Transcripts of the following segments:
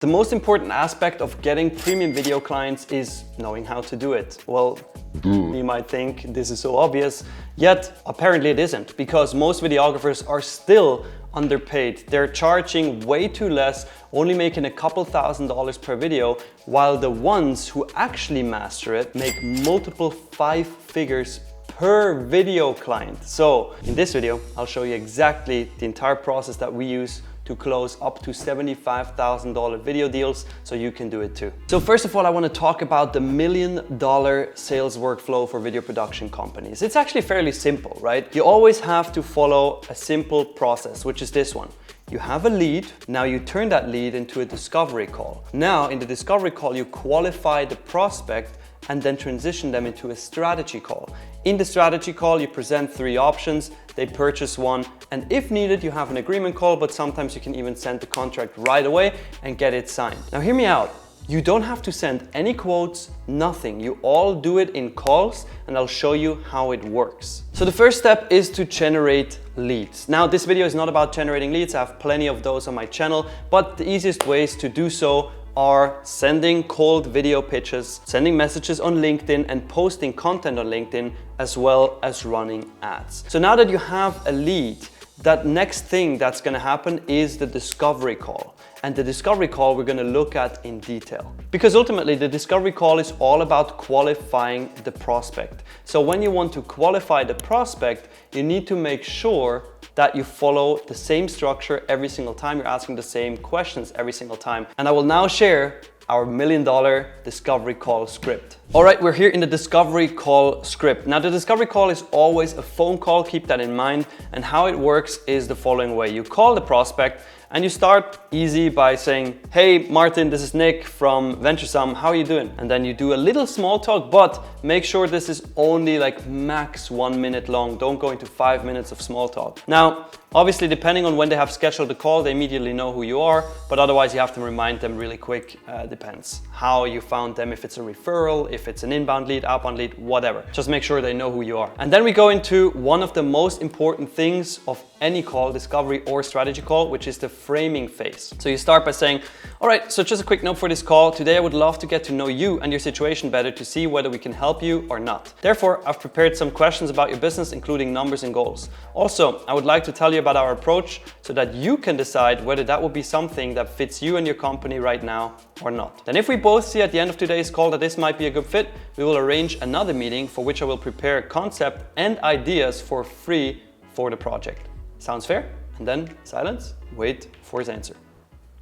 The most important aspect of getting premium video clients is knowing how to do it. Well, you might think this is so obvious, yet apparently it isn't, because most videographers are still underpaid. They're charging way too less, only making a couple $1,000s per video, while the ones who actually master it make multiple 5 figures per video client. So in this video, I'll show you exactly the entire process that we use to close up to $75,000 video deals so you can do it too. So first of all, I want to talk about the $1 million sales workflow for video production companies. It's actually fairly simple, right? You always have to follow a simple process, which is this one. You have a lead, now you turn that lead into a discovery call. Now in the discovery call, you qualify the prospect and then transition them into a strategy call. In the strategy call, you present 3 options, they purchase one, and if needed, you have an agreement call, but sometimes you can even send the contract right away and get it signed. Now hear me out. You don't have to send any quotes, nothing. You all do it in calls, and I'll show you how it works. So the first step is to generate leads. Now this video is not about generating leads. I have plenty of those on my channel, but the easiest ways to do so are sending cold video pitches, sending messages on LinkedIn, and posting content on LinkedIn, as well as running ads. So now that you have a lead, that next thing that's gonna happen is the discovery call. And the discovery call we're gonna look at in detail. Because ultimately the discovery call is all about qualifying the prospect. So when you want to qualify the prospect, you need to make sure that you follow the same structure every single time. You're asking the same questions every single time. And I will now share our $1 million discovery call script. All right, we're here in the discovery call script. Now the discovery call is always a phone call, keep that in mind. And how it works is the following way. You call the prospect and you start easy by saying, hey Martin, this is Nick from Venturesome, how are you doing? And then you do a little small talk, but make sure this is only like max 1 minute long. Don't go into 5 minutes of small talk. Now, obviously, depending on when they have scheduled the call, they immediately know who you are, but otherwise you have to remind them really quick. Depends how you found them, if it's a referral, if it's an inbound lead, outbound lead, whatever. Just make sure they know who you are. And then we go into one of the most important things of any call, discovery or strategy call, which is the framing phase. So you start by saying, all right, so just a quick note for this call. Today I would love to get to know you and your situation better to see whether we can help you or not. Therefore, I've prepared some questions about your business, including numbers and goals. Also, I would like to tell you about our approach so that you can decide whether that would be something that fits you and your company right now or not. Then if we both see at the end of today's call that this might be a good fit, we will arrange another meeting for which I will prepare a concept and ideas for free for the project. Sounds fair? And then silence, wait for his answer.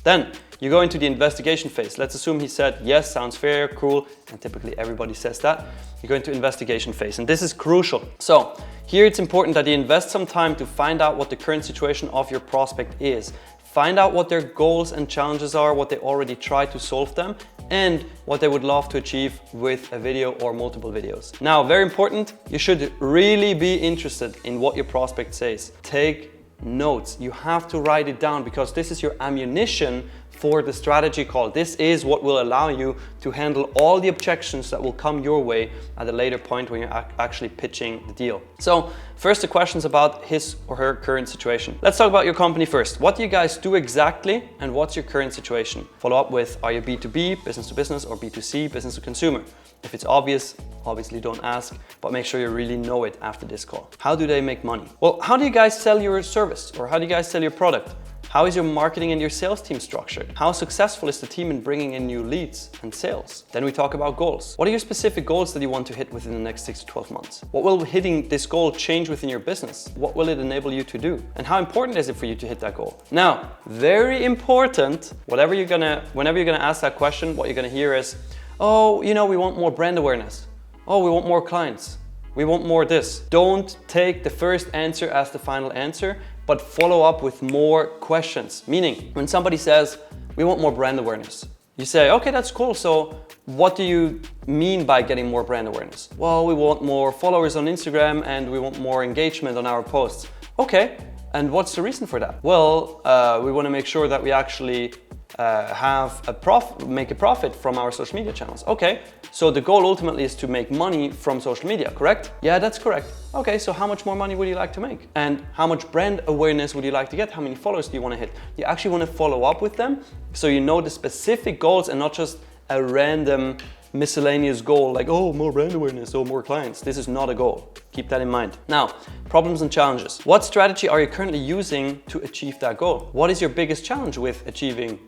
Then you go into the investigation phase. Let's assume he said, yes, sounds fair, cool. And typically everybody says that. You go into investigation phase, and this is crucial. So here it's important that you invest some time to find out what the current situation of your prospect is. Find out what their goals and challenges are, what they already try to solve them, and what they would love to achieve with a video or multiple videos. Now, very important, you should really be interested in what your prospect says. Take notes. You have to write it down because this is your ammunition for the strategy call. This is what will allow you to handle all the objections that will come your way at a later point when you're actually pitching the deal. So first, the questions about his or her current situation. Let's talk about your company first. What do you guys do exactly and what's your current situation? Follow up with, are you B2B, business to business, or B2C, business to consumer? If it's obvious, obviously don't ask, but make sure you really know it after this call. How do they make money? Well, how do you guys sell your service, or how do you guys sell your product? How is your marketing and your sales team structured? How successful is the team in bringing in new leads and sales? Then we talk about goals. What are your specific goals that you want to hit within the next 6 to 12 months? What will hitting this goal change within your business? What will it enable you to do? And how important is it for you to hit that goal? Now, very important, whenever you're gonna ask that question, what you're gonna hear is, oh, you know, we want more brand awareness. Oh, we want more clients. We want more this. Don't take the first answer as the final answer, but follow up with more questions. Meaning, when somebody says, we want more brand awareness, you say, okay, that's cool. So what do you mean by getting more brand awareness? Well, we want more followers on Instagram and we want more engagement on our posts. Okay, and what's the reason for that? Well, we want to make sure that we actually make a profit from our social media channels. Okay, so the goal ultimately is to make money from social media, correct? Yeah, that's correct. Okay, so how much more money would you like to make? And how much brand awareness would you like to get? How many followers do you want to hit? You actually want to follow up with them so you know the specific goals and not just a random miscellaneous goal like, oh, more brand awareness, oh, more clients. This is not a goal. Keep that in mind. Now, problems and challenges. What strategy are you currently using to achieve that goal? What is your biggest challenge with achieving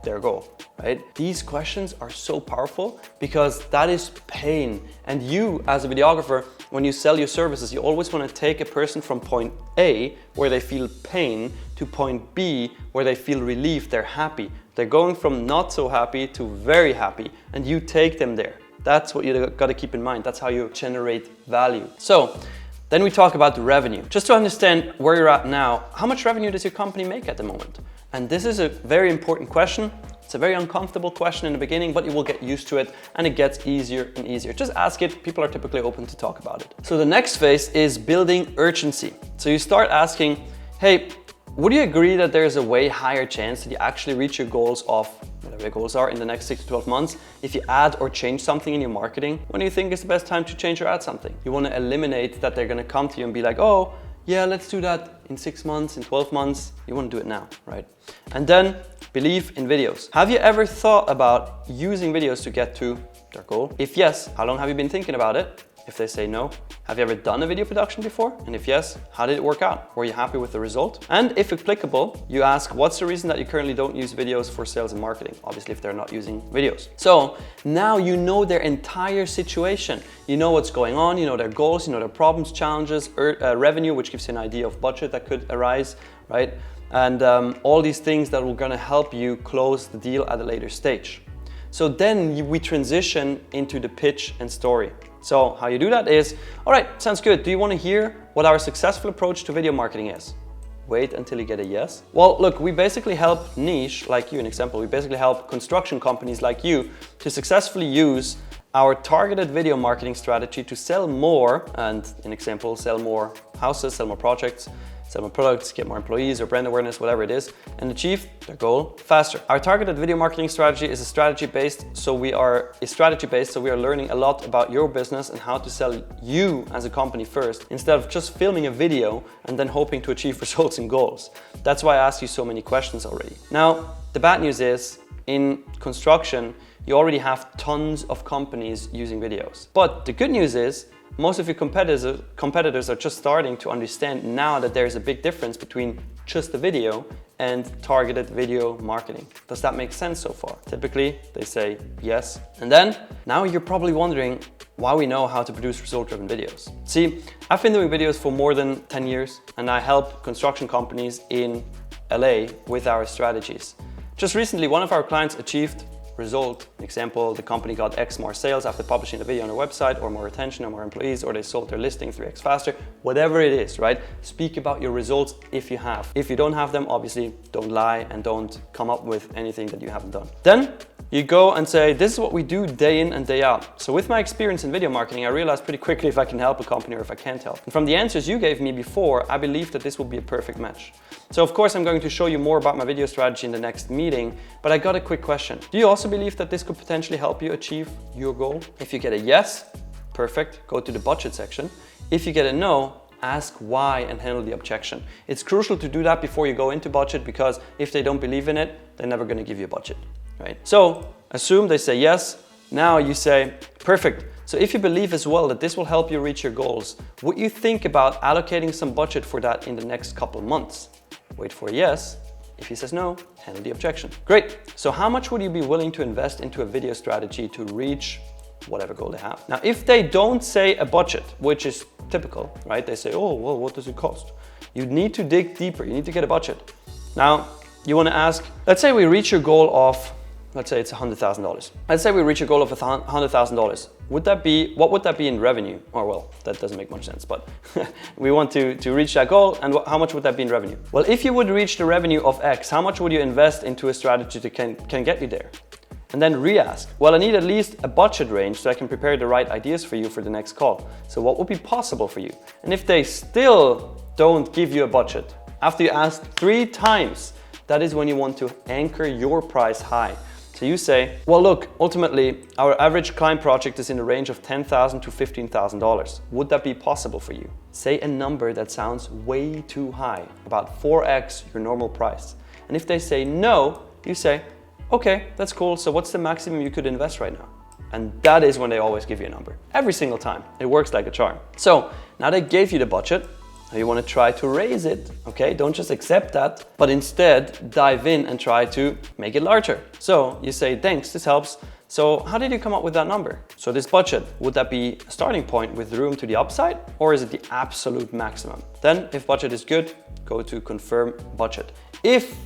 their goal, right? These questions are so powerful because that is pain. And you, as a videographer, when you sell your services, you always want to take a person from point A, where they feel pain, to point B, where they feel relief, they're happy. They're going from not so happy to very happy, and you take them there. That's what you got to keep in mind. That's how you generate value. So then we talk about the revenue. Just to understand where you're at now, how much revenue does your company make at the moment? And this is a very important question. It's a very uncomfortable question in the beginning, but you will get used to it and it gets easier and easier. Just ask it. People are typically open to talk about it. So the next phase is building urgency. So you start asking, hey, would you agree that there's a way higher chance that you actually reach your goals of whatever your goals are in the next 6 to 12 months if you add or change something in your marketing? When do you think is the best time to change or add something? You want to eliminate that they're going to come to you and be like, oh, yeah, let's do that in 6 months, in 12 months. You want to do it now, right? And then believe in videos. Have you ever thought about using videos to get to their goal? If yes, how long have you been thinking about it? If they say no, have you ever done a video production before? And if yes, how did it work out? Were you happy with the result? And if applicable, you ask, what's the reason that you currently don't use videos for sales and marketing? Obviously, if they're not using videos. So now you know their entire situation. You know what's going on, you know their goals, you know their problems, challenges, revenue, which gives you an idea of budget that could arise, right? And all these things that are gonna help you close the deal at a later stage. So then we transition into the pitch and story. So how you do that is, all right, sounds good. Do you want to hear what our successful approach to video marketing is? Wait until you get a yes. Well, look, we basically help niche, like you, an example, we basically help construction companies like you to successfully use our targeted video marketing strategy to sell more, and an example, sell more houses, sell more projects, sell more products, get more employees or brand awareness, whatever it is, and achieve their goal faster. Our targeted video marketing strategy is strategy based, so we are learning a lot about your business and how to sell you as a company first, instead of just filming a video and then hoping to achieve results and goals. That's why I asked you so many questions already. Now, the bad news is, in construction, you already have tons of companies using videos. But the good news is, most of your competitors are just starting to understand now that there's a big difference between just a video and targeted video marketing. Does that make sense so far? Typically, they say yes. And then, now you're probably wondering why we know how to produce result-driven videos. See, I've been doing videos for more than 10 years, and I help construction companies in LA with our strategies. Just recently, one of our clients achieved result. Example, the company got X more sales after publishing the video on their website, or more retention, or more employees, or they sold their listing 3x faster, whatever it is, right? Speak about your results if you have. If you don't have them, obviously don't lie and don't come up with anything that you haven't done. Then you go and say, this is what we do day in and day out. So with my experience in video marketing, I realized pretty quickly if I can help a company or if I can't help. And from the answers you gave me before, I believe that this will be a perfect match. So of course, I'm going to show you more about my video strategy in the next meeting, but I got a quick question. Do you also believe that this could potentially help you achieve your goal? If you get a yes, perfect, go to the budget section. If you get a no, ask why and handle the objection. It's crucial to do that before you go into budget, because if they don't believe in it, they're never going to give you a budget, right? So assume they say yes. Now you say, perfect. So if you believe as well that this will help you reach your goals, would you think about allocating some budget for that in the next couple of months? Wait for a yes. If he says no, handle the objection. Great. So how much would you be willing to invest into a video strategy to reach whatever goal they have? Now, if they don't say a budget, which is typical, right? They say, oh, well, what does it cost? You need to dig deeper. You need to get a budget. Now, you want to ask, let's say we reach your goal of, let's say it's $100,000. Let's say we reach a goal of $100,000. What would that be in revenue? Or well, that doesn't make much sense, but we want to reach that goal, and how much would that be in revenue? Well, if you would reach the revenue of X, how much would you invest into a strategy that can get you there? And then re-ask, well, I need at least a budget range so I can prepare the right ideas for you for the next call. So what would be possible for you? And if they still don't give you a budget, after you asked 3 times, that is when you want to anchor your price high. So you say, well, look, ultimately, our average client project is in the range of $10,000 to $15,000. Would that be possible for you? Say a number that sounds way too high, about 4x your normal price. And if they say no, you say, okay, that's cool. So what's the maximum you could invest right now? And that is when they always give you a number. Every single time. It works like a charm. So now they gave you the budget. Now you want to try to raise it, okay? Don't just accept that, but instead dive in and try to make it larger. So you say, thanks, this helps. So how did you come up with that number? So this budget, would that be a starting point with room to the upside, or is it the absolute maximum? Then if budget is good, go to confirm budget. If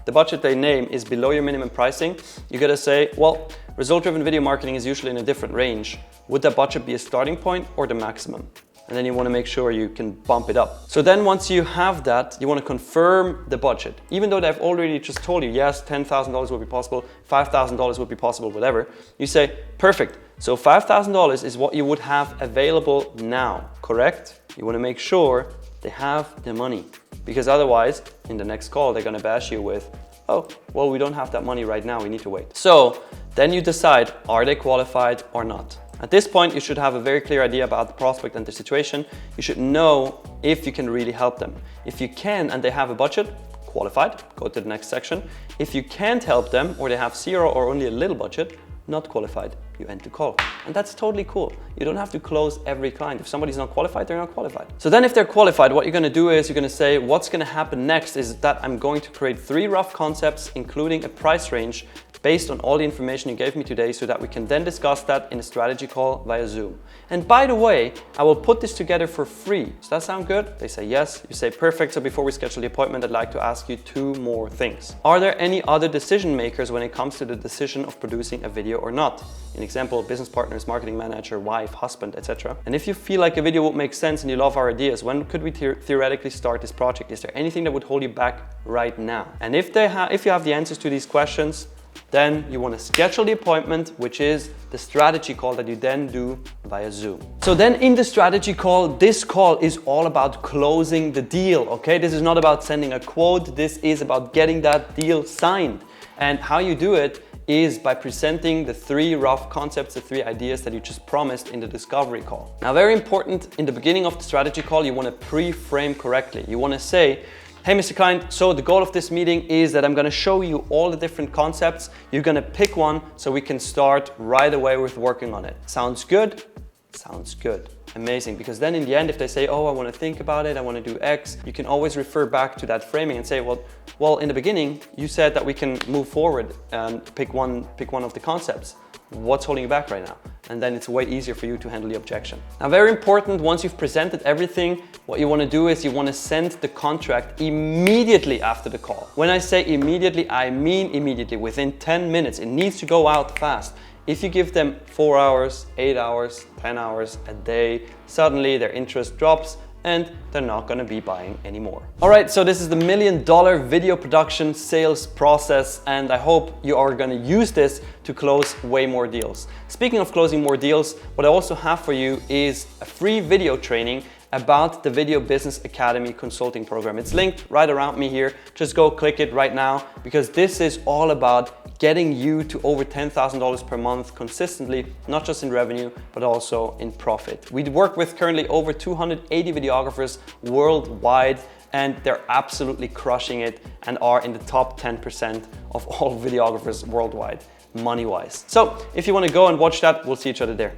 the budget they name is below your minimum pricing, you gotta say, well, result-driven video marketing is usually in a different range. Would that budget be a starting point or the maximum? And then you want to make sure you can bump it up. So then once you have that, you want to confirm the budget. Even though they've already just told you, yes, $10,000 would be possible, $5,000 would be possible, whatever. You say, perfect. So $5,000 is what you would have available now, correct? You want to make sure they have the money. Because otherwise, in the next call, they're going to bash you with, oh, well, we don't have that money right now, we need to wait. So then you decide, are they qualified or not? At this point, you should have a very clear idea about the prospect and the situation. You should know if you can really help them. If you can and they have a budget, qualified, go to the next section. If you can't help them or they have zero or only a little budget, not qualified, you end the call. And that's totally cool. You don't have to close every client. If somebody's not qualified, they're not qualified. So then if they're qualified, what you're gonna do is you're gonna say, what's gonna happen next is that I'm going to create 3 rough concepts, including a price range based on all the information you gave me today, so that we can then discuss that in a strategy call via Zoom. And by the way, I will put this together for free. Does that sound good? They say yes. You say perfect. So before we schedule the appointment, I'd like to ask you 2 more things. Are there any other decision makers when it comes to the decision of producing a video or not? An example, business partners, marketing manager, wife, husband, etc. And if you feel like a video would make sense and you love our ideas, when could we theoretically start this project? Is there anything that would hold you back right now? And if you have the answers to these questions, then you want to schedule the appointment, which is the strategy call that you then do via Zoom. So then in the strategy call, this call is all about closing the deal, okay? This is not about sending a quote. This is about getting that deal signed. And how you do it is by presenting the 3 rough concepts, the 3 ideas that you just promised in the discovery call. Now, very important, in the beginning of the strategy call, you want to pre-frame correctly. You want to say, hey, Mr. Client, so the goal of this meeting is that I'm gonna show you all the different concepts. You're gonna pick one so we can start right away with working on it. Sounds good? Sounds good. Amazing, because then in the end, if they say, oh, I wanna think about it, I wanna do X, you can always refer back to that framing and say, well, in the beginning, you said that we can move forward and pick one of the concepts. What's holding you back right now? And then it's way easier for you to handle the objection. Now, very important, once you've presented everything, what you want to do is you want to send the contract immediately after the call. When I say immediately, I mean immediately, within 10 minutes. It needs to go out fast. If you give them 4 hours, 8 hours, 10 hours a day, suddenly their interest drops and they're not gonna be buying anymore. All right, so this is the $1 million video production sales process, and I hope you are gonna use this to close way more deals. Speaking of closing more deals, what I also have for you is a free video training about the Video Business Academy consulting program. It's linked right around me here. Just go click it right now, because this is all about getting you to over $10,000 per month consistently, not just in revenue, but also in profit. We work with currently over 280 videographers worldwide, and they're absolutely crushing it and are in the top 10% of all videographers worldwide, money-wise. So if you want to go and watch that, we'll see each other there.